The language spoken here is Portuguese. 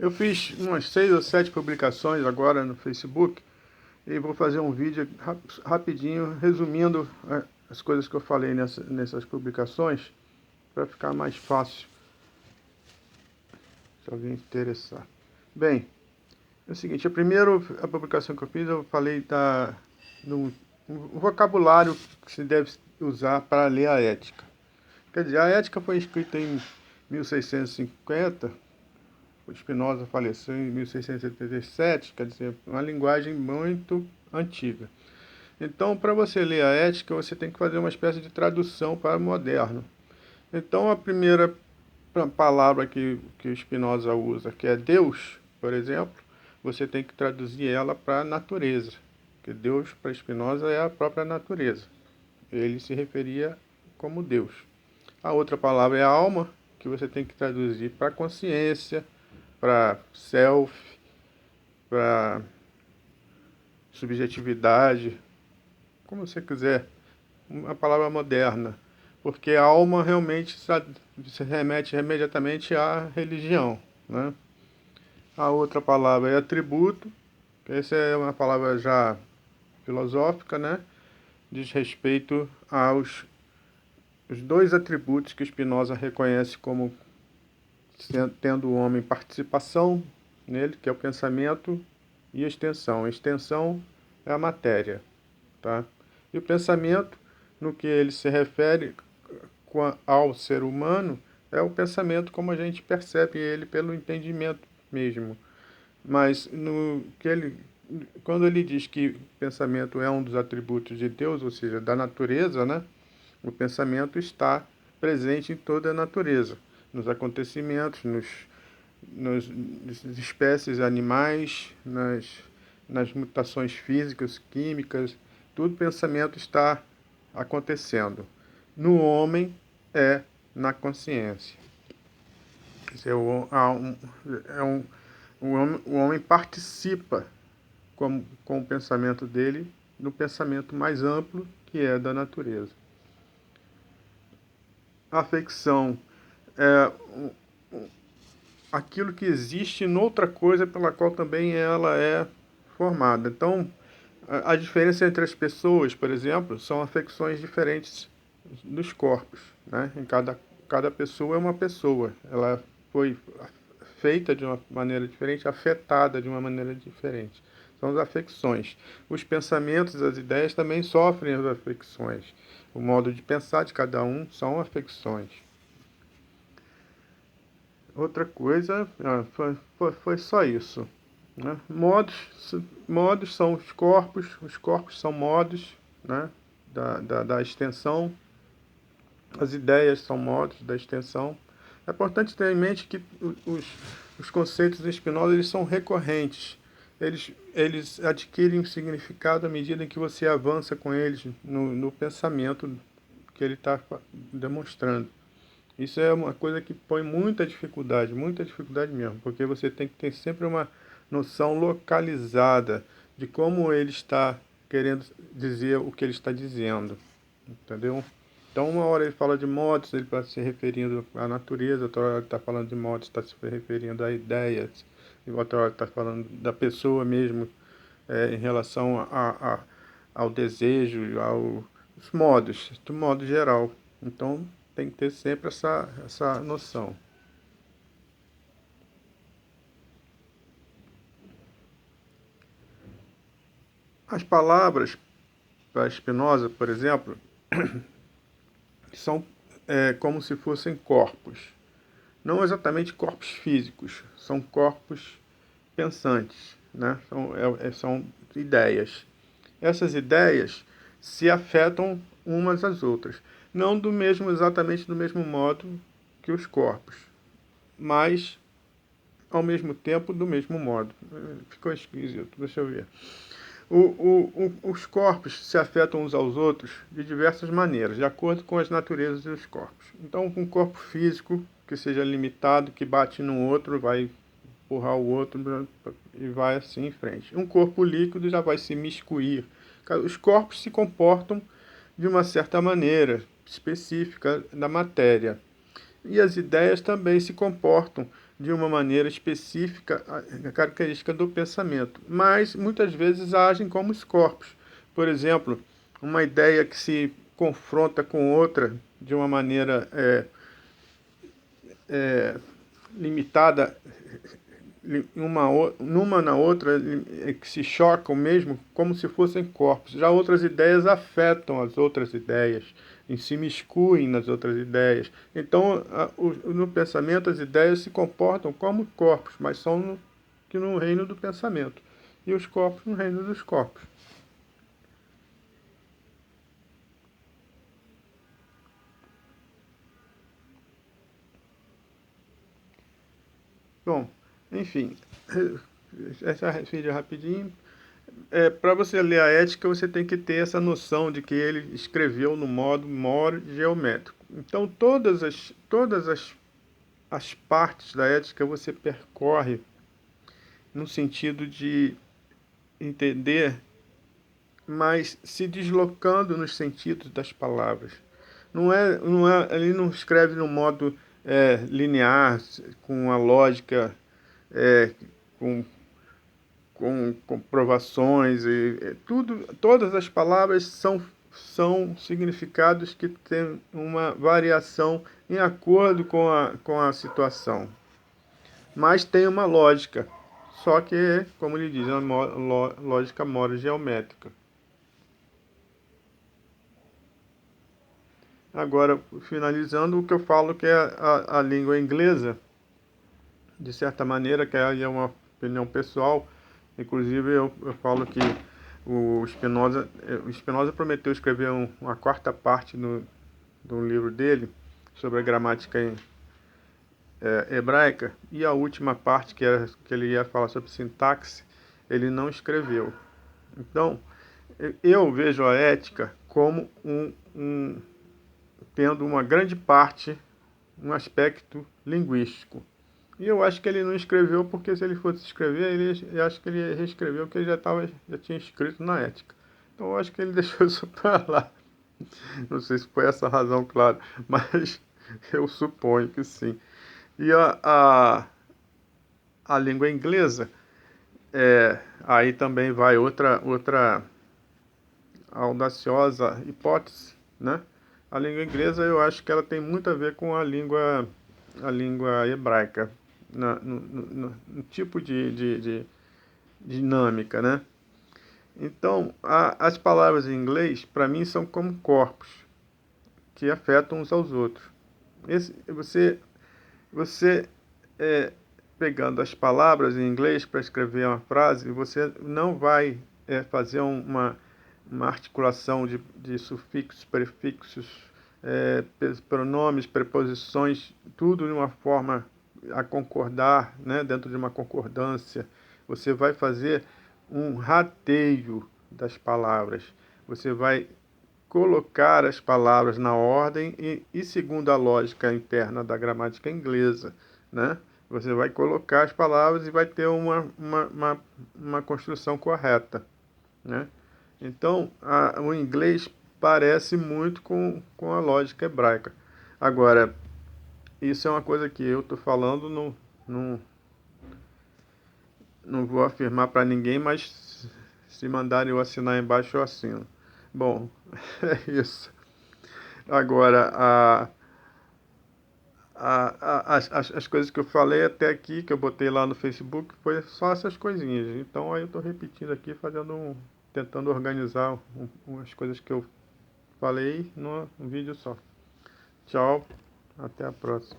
Eu fiz umas 6 ou 7 publicações agora no Facebook e vou fazer um vídeo rapidinho resumindo as coisas que eu falei nessas publicações para ficar mais fácil se alguém interessar. Bem, é o seguinte, a publicação que eu fiz eu falei no vocabulário que se deve usar para ler a ética. Quer dizer, a ética foi escrita em 1650. O Spinoza faleceu em 1677, quer dizer, uma linguagem muito antiga. Então, para você ler a ética, você tem que fazer uma espécie de tradução para o moderno. Então, a primeira palavra que o Spinoza usa, que é Deus, por exemplo, você tem que traduzir ela para a natureza, porque Deus, para Spinoza, é a própria natureza. Ele se referia como Deus. A outra palavra é alma, que você tem que traduzir para consciência, para self, para subjetividade, como você quiser, uma palavra moderna, porque a alma realmente se remete imediatamente à religião, né? A outra palavra é atributo, que essa é uma palavra já filosófica, né? Diz respeito aos os dois atributos que Spinoza reconhece como tendo o homem participação nele, que é o pensamento e a extensão. A extensão é a matéria, tá? E o pensamento, no que ele se refere ao ser humano, é o pensamento como a gente percebe ele pelo entendimento mesmo. Mas quando ele diz que pensamento é um dos atributos de Deus, ou seja, da natureza, né? O pensamento está presente em toda a natureza, nos acontecimentos, nas espécies animais, nas mutações físicas, químicas, tudo pensamento está acontecendo. No homem é na consciência. O homem participa com o pensamento dele no pensamento mais amplo que é da natureza. A afecção é aquilo que existe noutra coisa pela qual também ela é formada. Então, a diferença entre as pessoas, por exemplo, são afecções diferentes dos corpos, né? Cada pessoa é uma pessoa. Ela foi feita de uma maneira diferente, afetada de uma maneira diferente. São as afecções. Os pensamentos, as ideias também sofrem as afecções. O modo de pensar de cada um são afecções. Outra coisa, foi só isso, né? Modos são os corpos são modos, né? Da extensão, as ideias são modos da extensão. É importante ter em mente que os conceitos de Spinoza eles são recorrentes. Eles adquirem significado à medida que você avança com eles no pensamento que ele está demonstrando. Isso é uma coisa que põe muita dificuldade mesmo, porque você tem que ter sempre uma noção localizada de como ele está querendo dizer o que ele está dizendo, entendeu? Então, uma hora ele fala de modos, ele está se referindo à natureza, outra hora ele está falando de modos, está se referindo a ideias, e outra hora está falando da pessoa mesmo, em relação ao desejo, aos modos, de modo geral. Então, tem que ter sempre essa noção. As palavras para Spinoza, por exemplo, são como se fossem corpos. Não exatamente corpos físicos, são corpos pensantes, né? São ideias. Essas ideias se afetam umas às outras. Não exatamente do mesmo modo que os corpos, mas ao mesmo tempo do mesmo modo. Ficou esquisito, deixa eu ver. Os corpos se afetam uns aos outros de diversas maneiras, de acordo com as naturezas dos corpos. Então, um corpo físico que seja limitado, que bate no outro, vai empurrar o outro e vai assim em frente. Um corpo líquido já vai se miscuir. Os corpos se comportam de uma certa maneira específica da matéria. E as ideias também se comportam de uma maneira específica a característica do pensamento, mas muitas vezes agem como os corpos. Por exemplo, uma ideia que se confronta com outra de uma maneira limitada, numa na outra, que se chocam mesmo como se fossem corpos. Já outras ideias afetam as outras ideias, e se miscuem nas outras ideias. Então, no pensamento, as ideias se comportam como corpos, mas são no reino do pensamento, e os corpos no reino dos corpos. Bom, enfim, essa vídeo rapidinho. Para você ler a ética, você tem que ter essa noção de que ele escreveu no modo more geométrico. Então, as partes da ética você percorre no sentido de entender, mas se deslocando nos sentidos das palavras. Ele não escreve no modo linear, com a lógica, é, com com comprovações todas as palavras são significados que têm uma variação em acordo com a situação. Mas tem uma lógica, só que, como ele diz, é uma lógica geométrica. Agora, finalizando, o que eu falo que é a língua inglesa, de certa maneira, que aí é uma opinião pessoal. Inclusive, eu falo que o Spinoza prometeu escrever uma quarta parte do livro dele sobre a gramática hebraica, e a última parte, que ele ia falar sobre sintaxe, ele não escreveu. Então, eu vejo a ética como tendo uma grande parte, um aspecto linguístico. E eu acho que ele não escreveu porque, se ele fosse escrever, eu acho que ele reescreveu o que ele já tinha escrito na ética. Então eu acho que ele deixou isso para lá. Não sei se foi essa a razão, claro, mas eu suponho que sim. E a língua inglesa, aí também vai outra audaciosa hipótese, né? A língua inglesa, eu acho que ela tem muito a ver com a língua hebraica, no tipo de dinâmica, né? Então, as palavras em inglês, para mim, são como corpos que afetam uns aos outros. Você pegando as palavras em inglês para escrever uma frase, você não vai fazer uma articulação de sufixos, prefixos, pronomes, preposições, tudo de uma forma a concordar, né, dentro de uma concordância. Você vai fazer um rateio das palavras. Você vai colocar as palavras na ordem e segundo a lógica interna da gramática inglesa, né? Você vai colocar as palavras e vai ter uma construção correta, né? Então, o inglês parece muito com a lógica hebraica. Agora, isso é uma coisa que eu estou falando, não vou afirmar para ninguém, mas se mandarem eu assinar embaixo, eu assino. Bom, é isso. Agora, as coisas que eu falei até aqui, que eu botei lá no Facebook, foi só essas coisinhas. Então aí eu estou repetindo aqui, tentando organizar umas coisas que eu falei num vídeo só. Tchau, até a próxima.